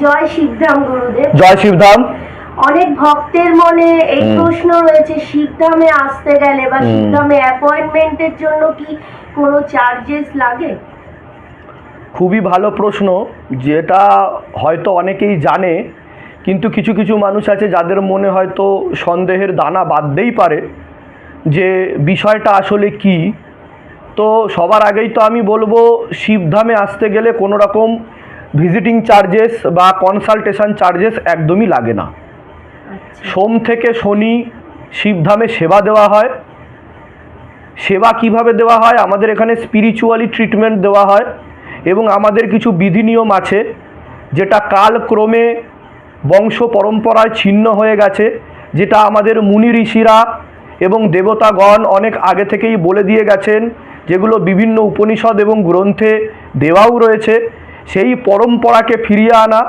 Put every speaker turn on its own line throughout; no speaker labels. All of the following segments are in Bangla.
জয় শিবধাম গুরুদেব।
জয় শিবধাম।
অনেক ভক্তের মনে এই প্রশ্ন রয়েছে, শিবধামে আসতে গেলে বা শিবধামে অ্যাপয়েন্টমেন্টের জন্য কি কোনো চার্জেস লাগে?
খুবই ভালো প্রশ্ন, যেটা হয়তো অনেকেই জানে, কিন্তু কিছু কিছু মানুষ আছে যাদের মনে হয়তো সন্দেহের দানা বাঁধতেই পারে যে বিষয়টা আসলে কি। তো সবার আগেই তো আমি বলবো, শিবধামে আসতে গেলে কোনো রকম ভিজিটিং চার্জেস বা কনসালটেশন চার্জেস একদমই লাগে না। সোম থেকে শনি শিবধামে সেবা দেওয়া হয়। সেবা কিভাবে দেওয়া হয়? আমাদের এখানে স্পিরিচুয়ালি ট্রিটমেন্ট দেওয়া হয় এবং আমাদের কিছু বিধি নিয়ম আছে যেটা কালক্রমে বংশ পরম্পরায় ছিন্ন হয়ে গেছে, যেটা আমাদের মুনি ঋষিরা এবং দেবতাগণ অনেক আগে থেকেই বলে দিয়ে গেছেন, যেগুলো বিভিন্ন উপনিষদ এবং গ্রন্থে দেওয়াও রয়েছে। সেই পরম্পরাকে ফিরিয়ে আনা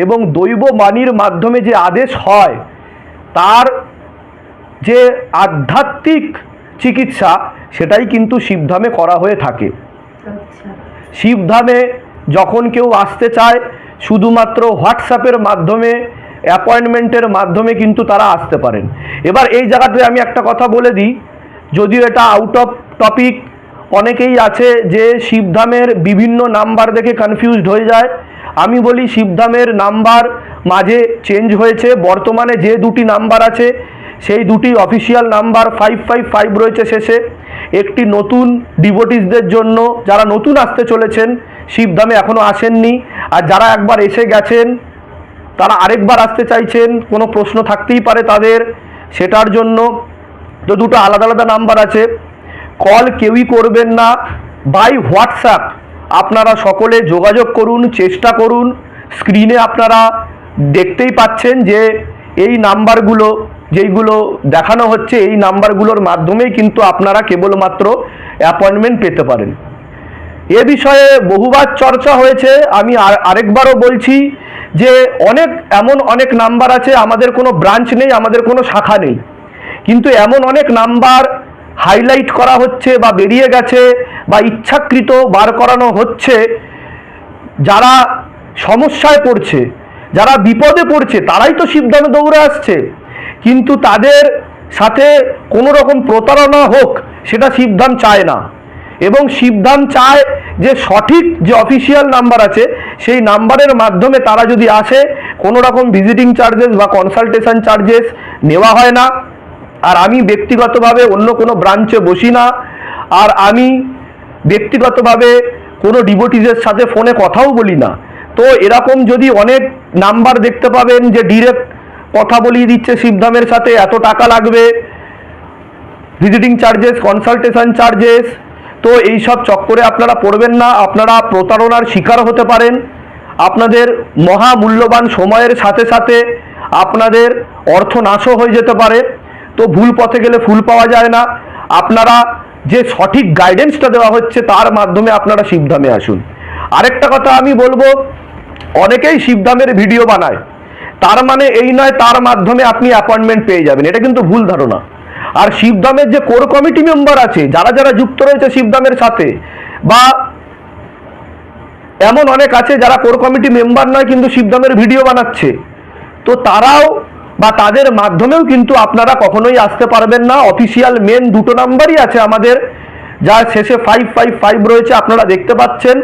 এবং দৈব বাণীর মাধ্যমে যে আদেশ হয় তার যে আধ্যাত্মিক চিকিৎসা, সেটাই কিন্তু শিবধামে করা হয়ে থাকে। শিবধামে যখন কেউ আসতে চায়, শুধুমাত্র হোয়াটসঅ্যাপের মাধ্যমে অ্যাপয়েন্টমেন্টের মাধ্যমে কিন্তু তারা আসতে পারেন। এবার এই জায়গাতে আমি একটা কথা বলে দিই, যদিও এটা আউট অফ টপিক, অনেকেই আছে যে শিবধামের বিভিন্ন নাম্বার দেখে কনফিউজড হয়ে যায়। আমি বলি, শিবধামের নাম্বার মাঝে চেঞ্জ হয়েছে। বর্তমানে যে দুটি নাম্বার আছে সেই দুটি অফিসিয়াল নাম্বার 555 রয়েছে শেষে। একটি নতুন ডিভোটিসদের জন্য, যারা নতুন আসতে চলেছেন, শিবধামে এখনও আসেননি, আর যারা একবার এসে গেছেন তারা আরেকবার আসতে চাইছেন, কোনো প্রশ্ন থাকতেই পারে তাদের, সেটার জন্য তো দুটো আলাদা আলাদা নাম্বার আছে। কল কেউই করবেন না, বাই হোয়াটসঅ্যাপ আপনারা সকলে যোগাযোগ করুন, চেষ্টা করুন। স্ক্রিনে আপনারা দেখতেই পাচ্ছেন যে এই নাম্বারগুলো যেইগুলো দেখানো হচ্ছে, এই নাম্বারগুলোর মাধ্যমেই কিন্তু আপনারা কেবলমাত্র অ্যাপয়েন্টমেন্ট পেতে পারেন। এ বিষয়ে বহুবার চর্চা হয়েছে, আমি আরেকবারও বলছি যে অনেক নাম্বার আছে, আমাদের কোনো ব্রাঞ্চ নেই, আমাদের কোনো শাখা নেই, কিন্তু এমন অনেক নাম্বার হাইলাইট করা হচ্ছে বা বেরিয়ে গেছে বা ইচ্ছাকৃত বার করানো হচ্ছে। যারা সমস্যায় পড়ছে, যারা বিপদে পড়ছে, তারাই তো শিবধামে দৌড়ে আসছে, কিন্তু তাদের সাথে কোনো রকম প্রতারণা হোক সেটা শিবধাম চায় না। এবং শিবধাম চায় যে সঠিক যে অফিসিয়াল নাম্বার আছে সেই নাম্বারের মাধ্যমে তারা যদি আসে, কোনো রকম ভিজিটিং চার্জেস বা কনসালটেশন চার্জেস নেওয়া হয় না। আর আমি ব্যক্তিগতভাবে অন্য কোনো ব্রাঞ্চে বসি না, আর আমি ব্যক্তিগতভাবে কোনো ডিভোটিসের সাথে ফোনে কথাও বলি না। তো এরকম যদি অনেক নাম্বার দেখতে পাবেন যে ডিরেক্ট কথা বলিয়ে দিচ্ছে শিবধামের সাথে, এত টাকা লাগবে, ভিজিটিং চার্জেস, কনসালটেশন চার্জেস, তো এই সব চক্করে আপনারা পড়বেন না, আপনারা প্রতারণার শিকার হতে পারেন। আপনাদের মহামূল্যবান সময়ের সাথে সাথে আপনাদের অর্থ নাশও হয়ে যেতে পারে। তো ভুল পথে গেলে ফুল পাওয়া যায় না। আপনারা যে সঠিক গাইডেন্সটা দেওয়া হচ্ছে তার মাধ্যমে আপনারা শিবধামে আসুন। আরেকটা কথা আমি বলবো, অনেকেই শিবধামের ভিডিও বানায়, তার মানে এই নয় তার মাধ্যমে আপনি অ্যাপয়েন্টমেন্ট পেয়ে যাবেন, এটা কিন্তু ভুল ধারণা। আর শিবধামের যে কোর কমিটি মেম্বার আছে, যারা যারা যুক্ত রয়েছে শিবধামের সাথে, বা এমন অনেক আছে যারা কোর কমিটি মেম্বার নয় কিন্তু শিবধামের ভিডিও বানাচ্ছে, তো তারাও বা তাদের মাধ্যমেও কিন্তু আপনারা কখনোই আসতে পারবেন না। অফিসিয়াল মেন দুটো নাম্বারই আছে আমাদের, যার শেষে 555 রয়েছে, আপনারা দেখতে পাচ্ছেন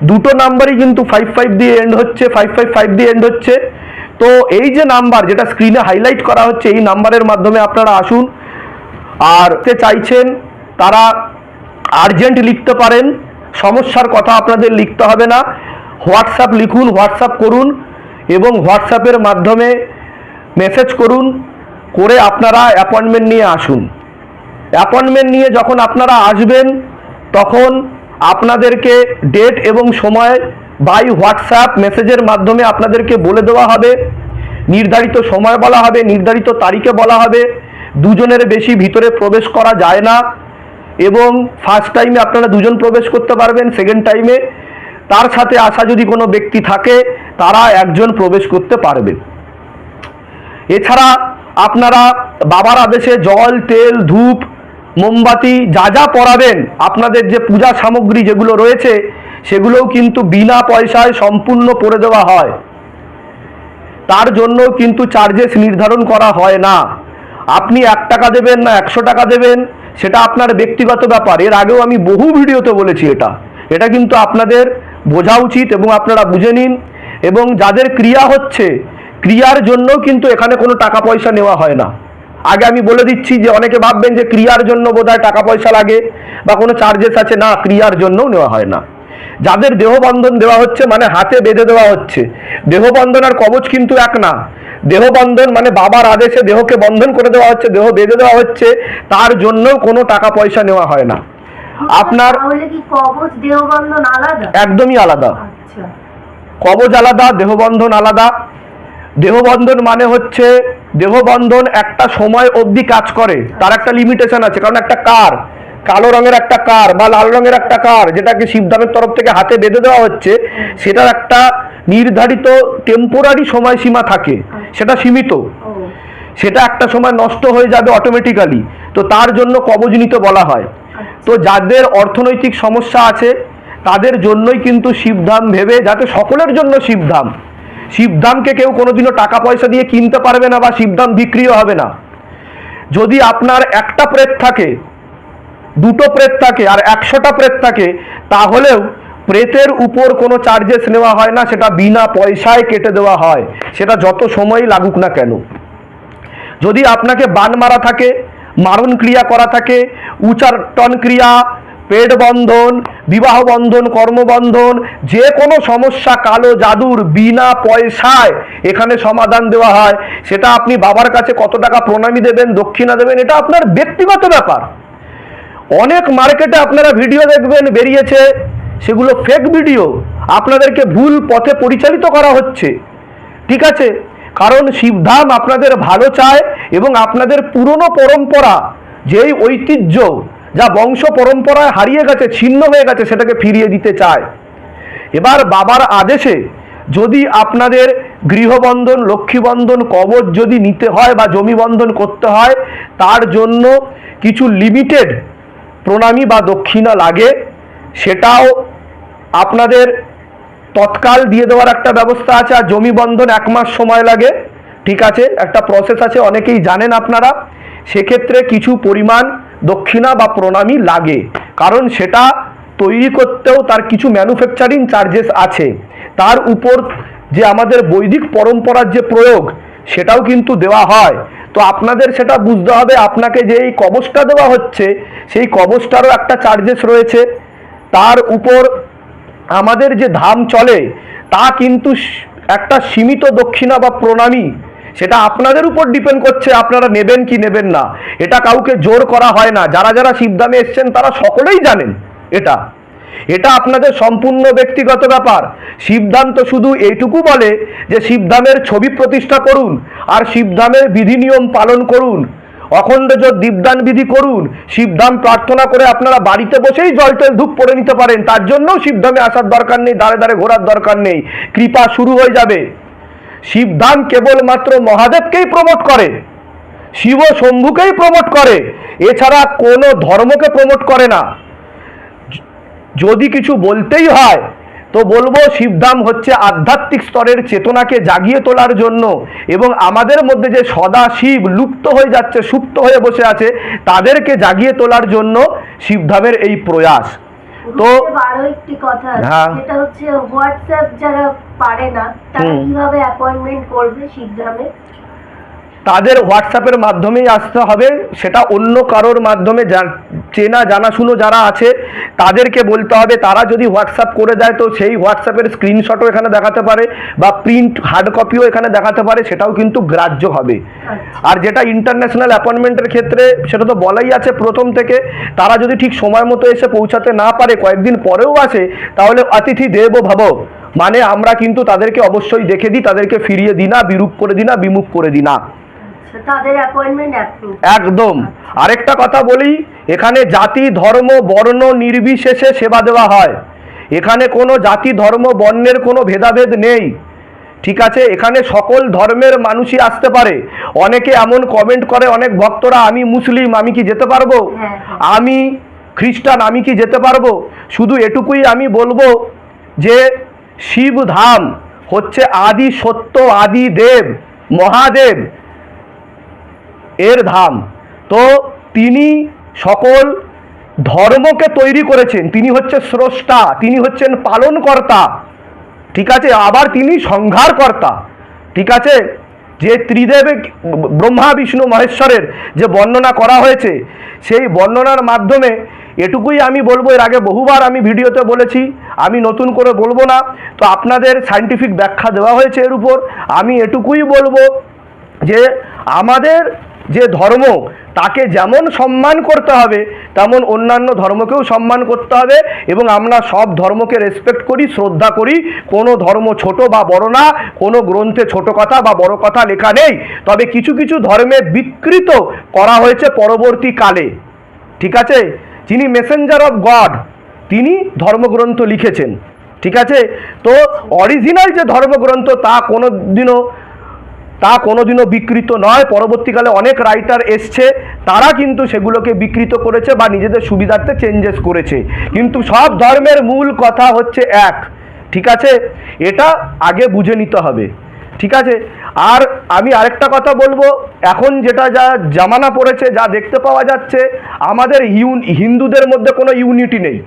দুটো নাম্বারই কিন্তু 55 দিয়ে এন্ড হচ্ছে, 555 দিয়ে এন্ড হচ্ছে। তো এই যে নাম্বার যেটা স্ক্রিনে হাইলাইট করা হচ্ছে, এই নাম্বারের মাধ্যমে আপনারা আসুন। আর চাইছেন তারা আর্জেন্ট লিখতে পারেন, সমস্যার কথা আপনাদের লিখতে হবে না, হোয়াটসঅ্যাপ লিখুন, হোয়াটসঅ্যাপ করুন এবং হোয়াটসঅ্যাপের মাধ্যমে মেসেজ করুন, করে আপনারা অ্যাপয়েন্টমেন্ট নিয়ে আসুন। অ্যাপয়েন্টমেন্ট নিয়ে যখন আপনারা আসবেন তখন আপনাদেরকে ডেট এবং সময় বাই হোয়াটসঅ্যাপ মেসেজের মাধ্যমে আপনাদেরকে বলে দেওয়া হবে। নির্ধারিত সময় বলা হবে, নির্ধারিত তারিখে বলা হবে। দুজনের বেশি ভিতরে প্রবেশ করা যায় না এবং ফার্স্ট টাইমে আপনারা দুজন প্রবেশ করতে পারবেন, সেকেন্ড টাইমে তার সাথে আসা যদি কোনো ব্যক্তি থাকে তারা একজন প্রবেশ করতে পারবে। এছাড়া আপনারা বাবার আদেশে জল, তেল, ধূপ, মোমবাতি যা যা পরাবেন, আপনাদের যে পূজা সামগ্রী যেগুলো রয়েছে সেগুলোও কিন্তু বিনা পয়সায় সম্পূর্ণ করে দেওয়া হয়। তার জন্য কিন্তু চার্জেস নির্ধারণ করা হয় না। আপনি 1 টাকা দেবেন না 100 টাকা দেবেন সেটা আপনার ব্যক্তিগত ব্যাপার। এর আগেও আমি বহু ভিডিওতে বলেছি এটা কিন্তু আপনাদের বোঝা উচিত এবং আপনারা বুঝে নিন। এবং যাদের ক্রিয়া হচ্ছে ক্রিয়ার জন্য কিন্তু এখানে কোনো টাকা পয়সা নেওয়া হয় না। আগে আমি বলে দিচ্ছি যে অনেকে ভাববেন যে ক্রিয়ার জন্য বোধহয় টাকা পয়সা লাগে বা কোনো চার্জেস আছে, না, ক্রিয়ার জন্যও নেওয়া হয় না। যাদের দেহবন্ধন দেওয়া হচ্ছে মানে হাতে বেঁধে দেওয়া হচ্ছে, দেহবন্ধন আর কবচ কিন্তু এক না। দেহবন্ধন মানে বাবার আদেশে দেহকে বন্ধন করে দেওয়া হচ্ছে, দেহ বেঁধে দেওয়া হচ্ছে, তার জন্যও কোনো টাকা পয়সা নেওয়া হয় না। আপনার
তাহলে কি কবচ দেহবন্ধন আলাদা?
একদমই আলাদা।
আচ্ছা,
কবচ আলাদা, দেহবন্ধন আলাদা। দেহবন্ধন মানে হচ্ছে দেহবন্ধন একটা সময় অবধি কাজ করে, তার একটা লিমিটেশন আছে। কারণ একটা কার, কালো রঙের একটা কার বা লাল রঙের একটা কার যেটাকে শিবধামের তরফ থেকে হাতে বেঁধে দেওয়া হচ্ছে, সেটার একটা নির্ধারিত টেম্পোরারি সময়সীমা থাকে, সেটা সীমিত। সেটা একটা সময় নষ্ট হয়ে যাবে অটোমেটিক্যালি, তো তার জন্য কবজ নিতে বলা হয়। তো যাদের অর্থনৈতিক সমস্যা আছে তাদের জন্যই কিন্তু শিবধাম ভেবে, যাতে সকলের জন্য শিবধাম, শিবধামকে কেউ কোনোদিনও টাকা পয়সা দিয়ে কিনতে পারবে না বা শিবধাম বিক্রিও হবে না। যদি আপনার একটা প্রেত থাকে, দুটো প্রেত থাকে আর 100টা প্রেত থাকে, তাহলেও প্রেতের উপর কোনো চার্জেস নেওয়া হয় না, সেটা বিনা পয়সায় কেটে দেওয়া হয়, সেটা যত সময় লাগুক না কেন। যদি আপনাকে বান মারা থাকে, মারণ ক্রিয়া করা থাকে, উচ্চাটন ক্রিয়া, পেট বন্ধন, বিবাহ বন্ধন, কর্মবন্ধন, যে কোনো সমস্যা কালো জাদুর বিনা পয়সায় এখানে সমাধান দেওয়া হয়। সেটা আপনি বাবার কাছে কত টাকা প্রণামী দেবেন, দক্ষিণা দেবেন, এটা আপনার ব্যক্তিগত ব্যাপার। অনেক মার্কেটে আপনারা ভিডিও দেখবেন বেরিয়েছে, সেগুলো ফেক ভিডিও, আপনাদেরকে ভুল পথে পরিচালিত করা হচ্ছে। ঠিক আছে, কারণ শিবধাম আপনাদের ভালো চায় এবং আপনাদের পুরনো পরম্পরা, যেই ঐতিহ্য যা বংশ পরম্পরায় হারিয়ে গেছে, ছিন্ন হয়ে গেছে, সেটাকে ফিরিয়ে দিতে চায়। এবার বাবার আদেশে যদি আপনাদের গৃহবন্ধন, লক্ষ্মীবন্ধন, কবচ যদি নিতে হয় বা জমি বন্ধন করতে হয়, তার জন্য কিছু লিমিটেড প্রণামী বা দক্ষিণা লাগে, সেটাও আপনাদের তৎকাল দিয়ে দেওয়ার একটা ব্যবস্থা আছে। আর জমি বন্ধন 1 মাস সময় লাগে, ঠিক আছে, একটা প্রসেস আছে, অনেকেই জানেন আপনারা। সেক্ষেত্রে কিছু পরিমাণ দক্ষিণা বা প্রণামী লাগে, কারণ সেটা তৈরি করতেও তার কিছু ম্যানুফ্যাকচারিং চার্জেস আছে। তার উপর যে আমাদের বৈদিক পরম্পরার যে প্রয়োগ, সেটাও কিন্তু দেওয়া হয়। তো আপনাদের সেটা বুঝতে হবে, আপনাকে যে এই কবচটা দেওয়া হচ্ছে সেই কবচটারও একটা চার্জেস রয়েছে। তার উপর আমাদের যে ধাম চলে তা কিন্তু একটা সীমিত দক্ষিণা বা প্রণামী, সেটা আপনাদের উপর ডিপেন্ড করছে আপনারা নেবেন কি নেবেন না। এটা কাউকে জোর করা হয় না। যারা যারা শিবধামে এসছেন তারা সকলেই জানেন এটা, এটা আপনাদের সম্পূর্ণ ব্যক্তিগত ব্যাপার। শিবধাম তো শুধু এইটুকু বলে যে শিবধামের ছবি প্রতিষ্ঠা করুন আর শিবধামের বিধি নিয়ম পালন করুন, অখণ্ড দীপদান বিধি করুন, শিবধাম প্রার্থনা করে আপনারা বাড়িতে বসেই জল তেল ধূপ পড়ে নিতে পারেন। তার জন্যও শিবধামে আসার দরকার নেই, দাঁড়ে দাঁড়ে ঘোরার দরকার নেই, কৃপা শুরু হয়ে যাবে। শিবধাম কেবলমাত্র মহাদেবকেই প্রমোট করে, শিব শম্ভুকেই প্রমোট করে, এছাড়া কোনো ধর্মকে প্রমোট করে না। যদি কিছু বলতেই হয় তো বলবো শিবধাম হচ্ছে আধ্যাত্মিক স্তরের চেতনাকে জাগিয়ে তোলার জন্য এবং আমাদের মধ্যে যে সদা শিব লুপ্ত হয়ে যাচ্ছে, সুপ্ত হয়ে বসে আছে, তাদেরকে জাগিয়ে তোলার জন্য শিবধামের এই প্রয়াস। তো
আরো একটি কথা,
হ্যাঁ,
যেটা হচ্ছে হোয়াটসঅ্যাপ যারা পারে না তারা কিভাবে অ্যাপয়েন্টমেন্ট করবে শিবধামে?
তাদের হোয়াটসঅ্যাপের মাধ্যমেই আসতে হবে। সেটা অন্য কারোর মাধ্যমে চেনা জানাশুনো যারা আছে তাদেরকে বলতে হবে। তারা যদি হোয়াটসঅ্যাপ করে দেয় তো সেই হোয়াটসঅ্যাপের স্ক্রিনশটও এখানে দেখাতে পারে বা প্রিন্ট হার্ড কপিও এখানে দেখাতে পারে, সেটাও কিন্তু গ্রাহ্য হবে। আর যেটা ইন্টারন্যাশনাল অ্যাপয়েন্টমেন্টের ক্ষেত্রে সেটা তো বলাই আছে প্রথম থেকে, তারা যদি ঠিক সময় মতো এসে পৌঁছাতে না পারে, কয়েকদিন পরেও আসে, তাহলে অতিথি দেব ভাব, মানে আমরা কিন্তু তাদেরকে অবশ্যই দেখে দিই, তাদেরকে ফিরিয়ে দিই না, বিরূপ করে দিই না, বিমুখ করে দিই না,
তাদের অ্যাপয়েন্টমেন্ট অ্যাপ্রুভ
একদম। আরেকটা কথা বলি, এখানে জাতি ধর্ম বর্ণ নির্বিশেষে সেবা দেওয়া হয়। এখানে কোনো জাতি ধর্ম বর্ণের কোনো ভেদাভেদ নেই, ঠিক আছে। এখানে সকল ধর্মের মানুষই আসতে পারে। অনেকে এমন কমেন্ট করে অনেক ভক্তরা, আমি মুসলিম, আমি কি যেতে পারবো? আমি খ্রিস্টান, আমি কি যেতে পারবো? শুধু এটুকুই আমি বলবো যে শিবধাম হচ্ছে আদি সত্য, আদি দেব, মহাদেব এর ধাম। তো তিনি সকল ধর্মকে তৈরি করেছেন, তিনি হচ্ছে স্রষ্টা, তিনি হচ্ছেন পালনকর্তা, ঠিক আছে, আবার তিনি সংহারকর্তা, ঠিক আছে। যে ত্রিদেবে ব্রহ্মা বিষ্ণু মহেশ্বরের যে বর্ণনা করা হয়েছে, সেই বর্ণনার মাধ্যমে এটুকুই আমি বলবো, এর আগে বহুবার আমি ভিডিওতে বলেছি, আমি নতুন করে বলবো না, তো আপনাদের সায়েন্টিফিক ব্যাখ্যা দেওয়া হয়েছে এর উপর। আমি এটুকুই বলবো যে আমাদের যে ধর্ম, তাকে যেমন সম্মান করতে হবে তেমন অন্যান্য ধর্মকেও সম্মান করতে হবে, এবং আমরা সব ধর্মকে রেসপেক্ট করি, শ্রদ্ধা করি। কোনো ধর্ম ছোট বা বড় না, কোনো গ্রন্থে ছোট কথা বা বড় কথা লেখা নেই। তবে কিছু কিছু ধর্মে বিকৃত করা হয়েছে পরবর্তীকালে, ঠিক আছে। যিনি মেসেঞ্জার অফ গড, তিনি ধর্মগ্রন্থ লিখেছেন, ঠিক আছে। তো অরিজিনাল যে ধর্মগ্রন্থ তা কোনোদিনও বিকৃত নয়। পরবর্তীকালে অনেক রাইটার এসছে, তারা কিন্তু সেগুলোকে বিকৃত করেছে বা নিজেদের সুবিধার্থে চেঞ্জেস করেছে, কিন্তু সব ধর্মের মূল কথা হচ্ছে এক, ঠিক আছে। এটা আগে বুঝে নিতে হবে, ঠিক আছে। আর আমি আরেকটা কথা বলবো, এখন যেটা যা জামানা পড়েছে, যা দেখতে পাওয়া যাচ্ছে, আমাদের হিন্দুদের মধ্যে কোনো ইউনিটি নেই।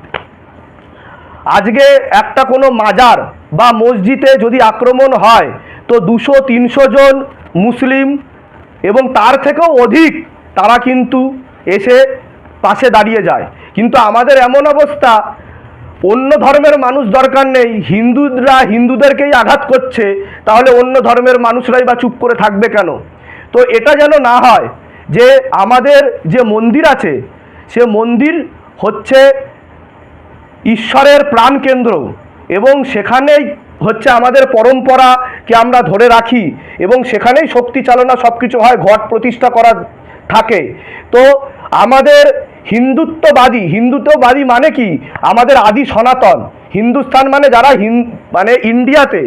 আজকে একটা কোনো মাজার বা মসজিদে যদি আক্রমণ হয়, তো 200-300 জন মুসলিম এবং তার থেকেও অধিক তারা কিন্তু এসে পাশে দাঁড়িয়ে যায়। কিন্তু আমাদের এমন অবস্থা, অন্য ধর্মের মানুষ দরকার নেই, হিন্দুরা হিন্দুদেরকেই আঘাত করছে, তাহলে অন্য ধর্মের মানুষরাই বা চুপ করে থাকবে কেন? তো এটা যেন না হয় যে আমাদের যে মন্দির আছে, সে মন্দির হচ্ছে ঈশ্বরের প্রাণকেন্দ্র, এবং সেখানেই হচ্ছে আমাদের পরম্পরাকে আমরা ধরে রাখি, এবং সেখানেই শক্তি চালনা সব কিছু হয়, ঘট প্রতিষ্ঠা করা থাকে। তো আমাদের হিন্দুত্ববাদী মানে কি? আমাদের আদি সনাতন হিন্দুস্তান, মানে যারা মানে ইন্ডিয়াতে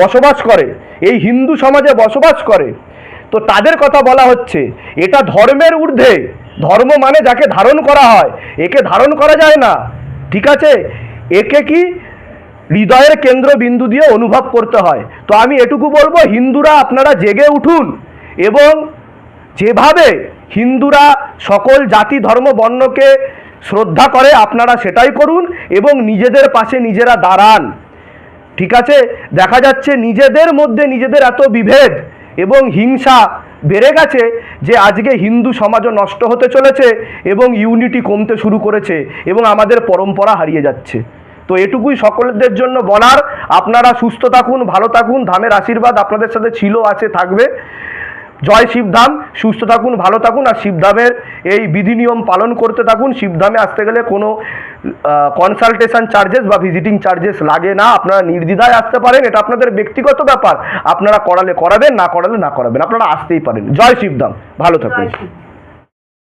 বসবাস করে, এই হিন্দু সমাজে বসবাস করে, তো তাদের কথা বলা হচ্ছে। এটা ধর্মের ঊর্ধ্বে, ধর্ম মানে যাকে ধারণ করা হয়, একে ধারণ করা যায় না, ঠিক আছে। একে কি হৃদয়ের কেন্দ্রবিন্দু দিয়ে অনুভব করতে হয়। তো আমি এটুকু বলবো, হিন্দুরা আপনারা জেগে উঠুন, এবং যেভাবে হিন্দুরা সকল জাতি ধর্ম বর্ণকে শ্রদ্ধা করে, আপনারা সেটাই করুন, এবং নিজেদের পাশে নিজেরা দাঁড়ান, ঠিক আছে। দেখা যাচ্ছে নিজেদের মধ্যে নিজেদের এত বিভেদ এবং হিংসা বেড়ে গেছে যে আজকে হিন্দু সমাজও নষ্ট হতে চলেছে, এবং ইউনিটি কমতে শুরু করেছে, এবং আমাদের পরম্পরা হারিয়ে যাচ্ছে। তো এটুকুই সকলদের জন্য বলার। আপনারা সুস্থ থাকুন, ভালো থাকুন, ধামের আশীর্বাদ আপনাদের সাথে ছিল, আছে, থাকবে। জয় শিবধাম। সুস্থ থাকুন, ভালো থাকুন, আর শিবধামের এই বিধি নিয়ম পালন করতে থাকুন। শিবধামে আসতে গেলে কোনো কনসালটেশন চার্জেস বা ভিজিটিং চার্জেস লাগে না, আপনারা নির্দ্বিধায় আসতে পারেন। এটা আপনাদের ব্যক্তিগত ব্যাপার, আপনারা করালে করাবেন, না করালে না করাবেন, আপনারা আসতেই পারেন। জয় শিবধাম, ভালো থাকুন।
জয় শিব।